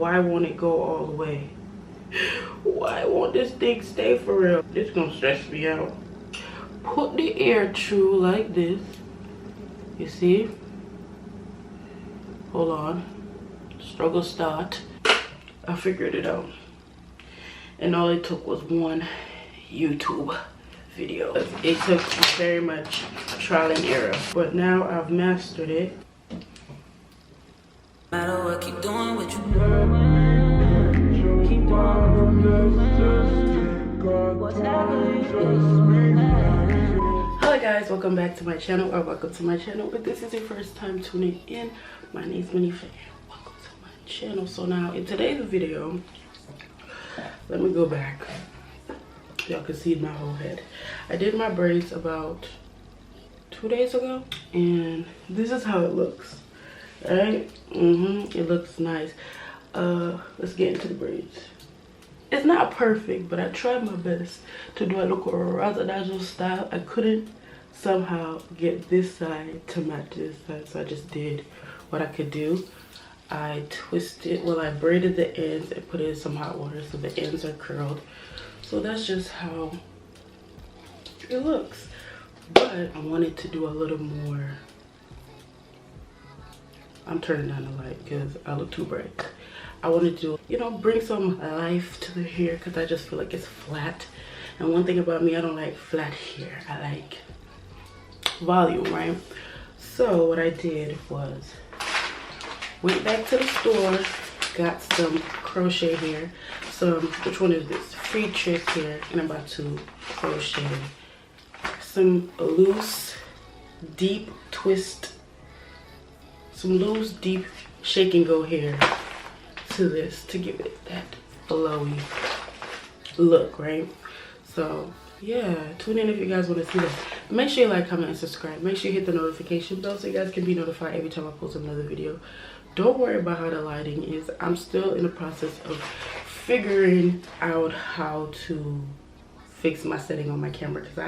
why won't it go all the way? Why won't this thing stay for real? This is gonna stress me out. Put the hair through like this. You see? Hold on. Struggle start. I figured it out. And all it took was one YouTube video. It took very much trial and error. But now I've mastered it. Matter what, keep doing what you do. Keep Hello guys, welcome back to my channel, or welcome to my channel. If this is your first time tuning in, my name is Monifa. Welcome to my channel. So now in today's video, let me go back. Y'all can see my whole head. I did my braids about 2 days ago, and this is how it looks. Right? It looks nice. Let's get into the braids. It's not perfect, but I tried my best to do a look or a razzle style. I couldn't somehow get this side to match this side, so I just did what I could do. I twisted, well, I braided the ends and put it in some hot water so the ends are curled. So that's just how it looks. But I wanted to do a little more. I'm turning down the light because I look too bright. I wanted to, you know, bring some life to the hair because I just feel like it's flat. And one thing about me, I don't like flat hair. I like volume, right? So what I did was went back to the store, got some crochet hair. Which one is this? Free trick hair. And I'm about to crochet some loose, deep twist. Some loose, deep shake and go hair to this to give it that flowy look, right? So yeah, tune in if you guys want to see that. Make sure you like, comment, and subscribe. Make sure you hit the notification bell so you guys can be notified every time I post another video. Don't worry about how the lighting is. I'm still in the process of figuring out how to fix my setting on my camera because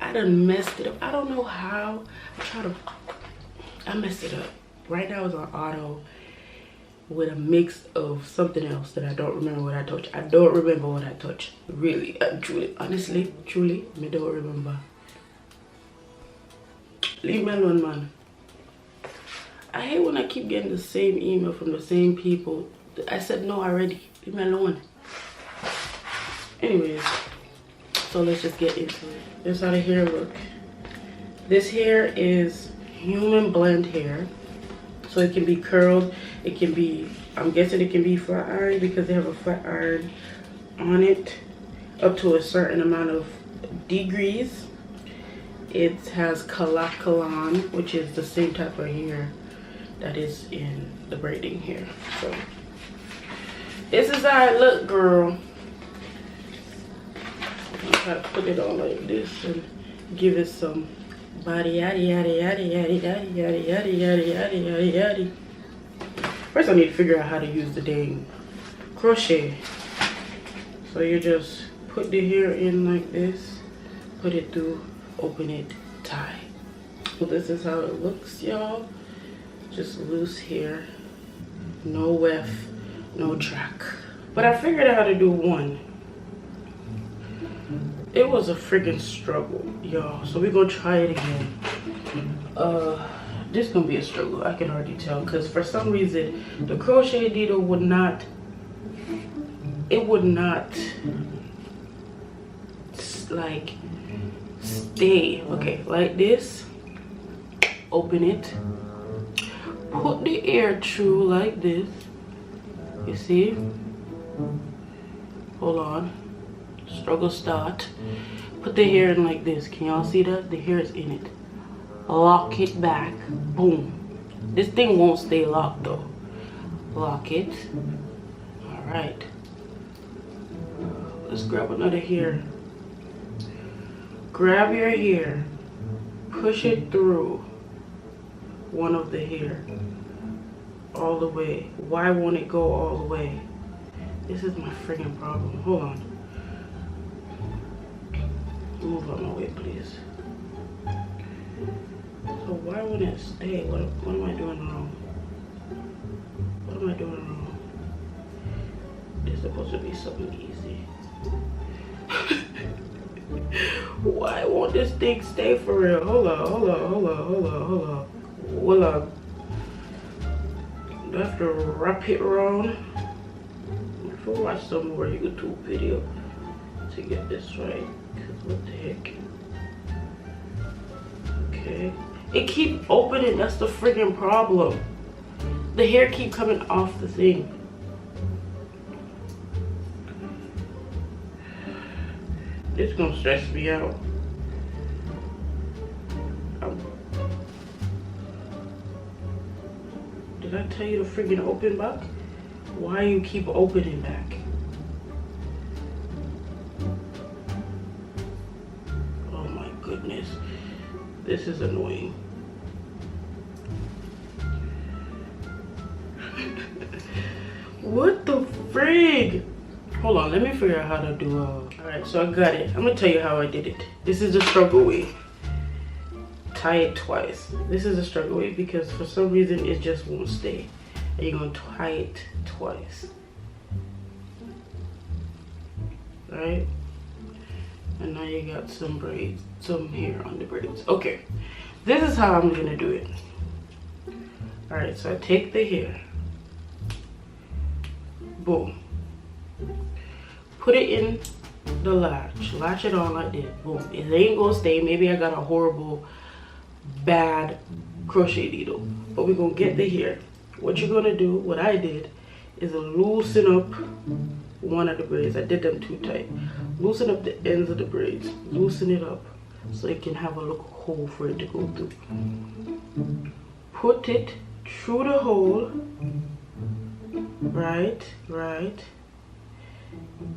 I done messed it up. I don't know how. I messed it up. Right now it's on auto with a mix of something else that I don't remember what I touched. I don't remember what I touched. Really, truly, honestly, truly, I don't remember. Leave me alone, man. I hate when I keep getting the same email from the same people. I said no already. Leave me alone. Anyways, so let's just get into it. This is how the hair look. This hair is human blend hair. So it can be curled, it can be, I'm guessing it can be flat iron because they have a flat iron on it up to a certain amount of degrees. It has kalakalan, which is the same type of hair that is in the braiding hair. So this is how it look, girl. I'm gonna try to put it on like this and give it some body yaddy yaddy yaddy yaddy yaddy yaddy yaddy yaddy yaddy yaddy yaddy. First I need to figure out how to use the dang crochet. So you just put the hair in like this, put it through, open it, tie. So this is how it looks, y'all. Just loose hair, no weft, no track. But I figured out how to do one. It was a freaking struggle, y'all. So we're gonna try it again. This gonna be a struggle, I can already tell, because for some reason the crochet needle would not, it would not like stay. Okay, like this. Open it. Put the hair through like this. You see? Hold on. Struggle start. Put the hair in like this. Can y'all see that? The hair is in it. Lock it back. Boom. This thing won't stay locked though. Lock it. Alright. Let's grab another hair. Grab your hair. Push it through one of the hair. All the way. Why won't it go all the way? This is my freaking problem. Hold on. Move out my way, please. So why wouldn't it stay? What am I doing wrong? What am I doing wrong? supposed to be something easy. Why won't this thing stay for real? Hold on. Do I have to wrap it around? I have to watch some more YouTube video to get this right. Cause what the heck? Okay. It keep opening, that's the friggin' problem. The hair keep coming off the thing. This is gonna stress me out. Did I tell you to friggin' open back? Why you keep opening back? Oh my goodness. This is annoying. What the frig? Hold on, let me figure out how to do alright, so I got it. I'm gonna tell you how I did it. This is the struggle way. Tie it twice. This is the struggle way because for some reason it just won't stay. And you're gonna tie it twice. Right? And now you got some braids, some hair on the braids. Okay, this is how I'm gonna do it. Alright, so I take the hair. Boom. Put it in the latch it on like this. Boom. It ain't gonna stay. Maybe I got a horrible bad crochet needle, but we're gonna get the hair. What you're gonna do, what I did, is loosen up one of the braids. I did them too tight. Loosen up the ends of the braids. Loosen it up so it can have a little hole for it to go through. Put it through the hole. Right.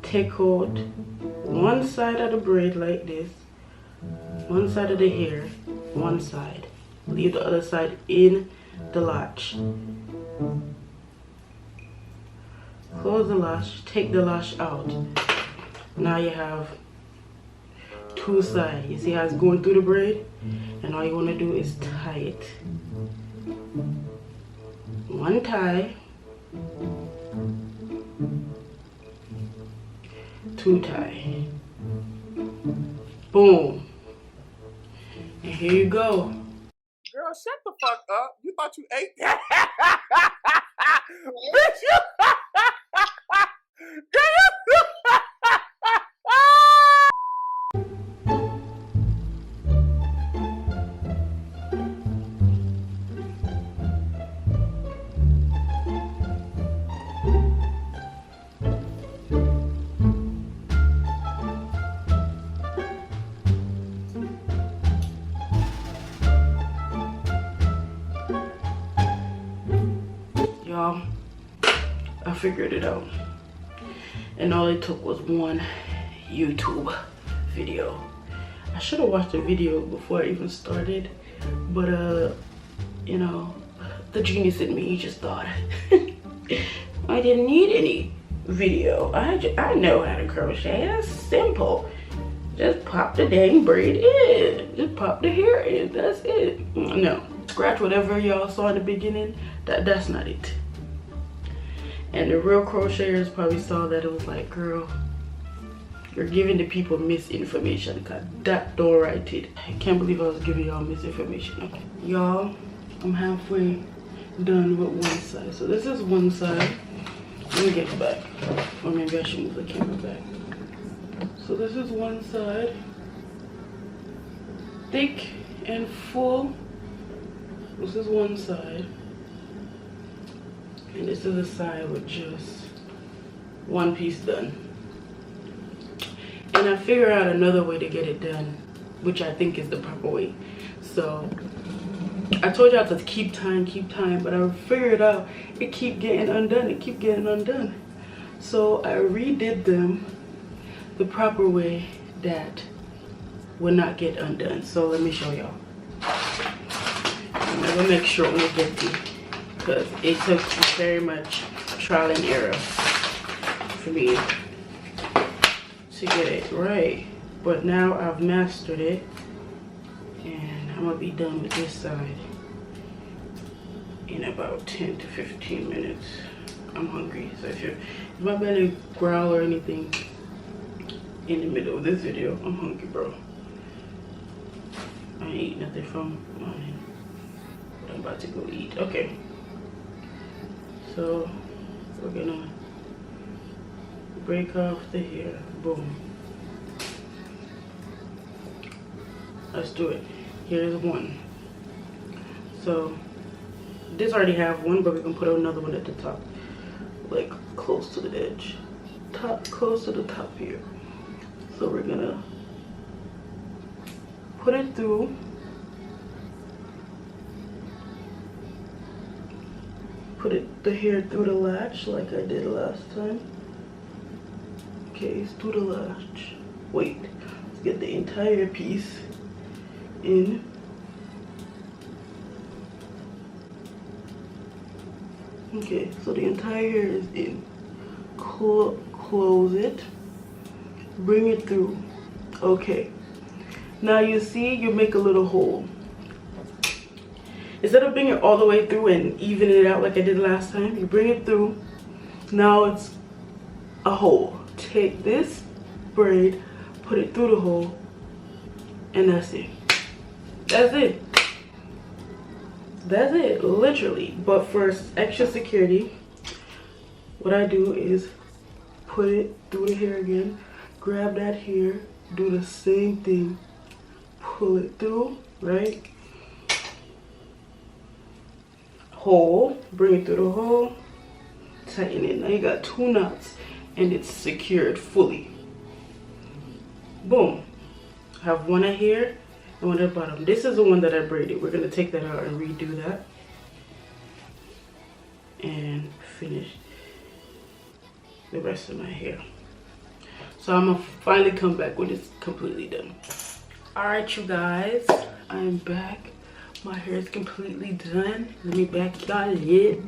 Take out one side of the braid like this, one side of the hair, one side. Leave the other side in the latch. Close the latch, take the latch out. Now you have two sides. You see how it's going through the braid? And all you want to do is tie it. One tie. Two tie. Boom. And here you go. Girl, shut the fuck up. You thought you ate that? Bitch, you... Y'all, I figured it out, and all it took was one YouTube video. I should have watched the video before I even started, but you know, the genius in me just thought I didn't need any video. I know how to crochet. That's simple. Just pop the dang braid in. Just pop the hair in. That's it. No, scratch whatever y'all saw in the beginning. That's not it. And the real crocheters probably saw that. It was like, girl, you're giving the people misinformation, because that don't write it. I can't believe I was giving y'all misinformation. Okay, y'all, I'm halfway done with one side. So this is one side. Let me get it back, or maybe I should move the camera back. So this is one side, thick and full. This is one side. And this is the side with just one piece done. And I figured out another way to get it done, which I think is the proper way. So I told y'all to keep time, but I figured out it keep getting undone. So I redid them the proper way that will not get undone. So let me show y'all. I'm gonna make sure we get to, because it took very much trial and error for me to get it right. But now I've mastered it, and I'm gonna be done with this side in about 10 to 15 minutes. I'm hungry. So if my belly growl or anything in the middle of this video, I'm hungry, bro. I ain't eat nothing from morning, but I'm about to go eat. Okay. So we're gonna break off the hair. Boom. Let's do it. Here's one. So this already have one, but we're gonna put another one at the top, like close to the edge, close to the top here. So we're gonna put it through. Put the hair through the latch like I did last time. Okay, it's through the latch. Wait, let's get the entire piece in. Okay, so the entire hair is in. Close it. Bring it through. Okay. Now you see, you make a little hole. Instead of bringing it all the way through and even it out like I did last time, you bring it through. Now it's a hole. Take this braid, put it through the hole, and that's it. That's it. That's it, literally. But for extra security, what I do is put it through the hair again, grab that hair, do the same thing, pull it through, right? Hole, bring it through the hole, tighten it. Now you got 2 knots and it's secured fully. Boom. I have one at here and one at the bottom. This is the one that I braided. We're gonna take that out and redo that and finish the rest of my hair. So I'm gonna finally come back when it's completely done. All right, you guys, I'm back. My hair is completely done. Let me back y'all it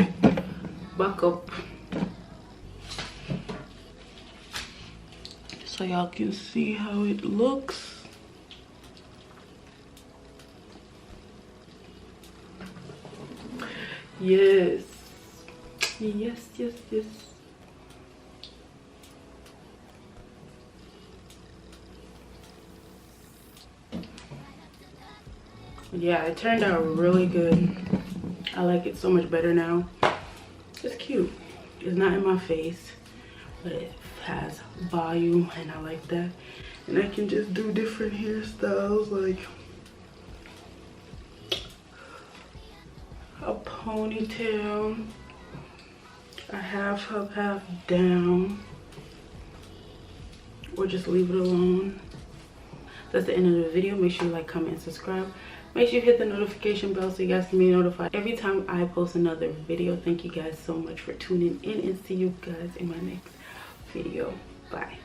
back up so y'all can see how it looks. Yes, yes, yes, yes. Yeah, it turned out really good. I like it so much better now. It's cute. It's not in my face, but it has volume and I like that. And I can just do different hairstyles, like a ponytail, a half up, half down, or just leave it alone. That's the end of the video. Make sure you like, comment, and subscribe. Make sure you hit the notification bell so you guys can be notified every time I post another video. Thank you guys so much for tuning in and see you guys in my next video. Bye.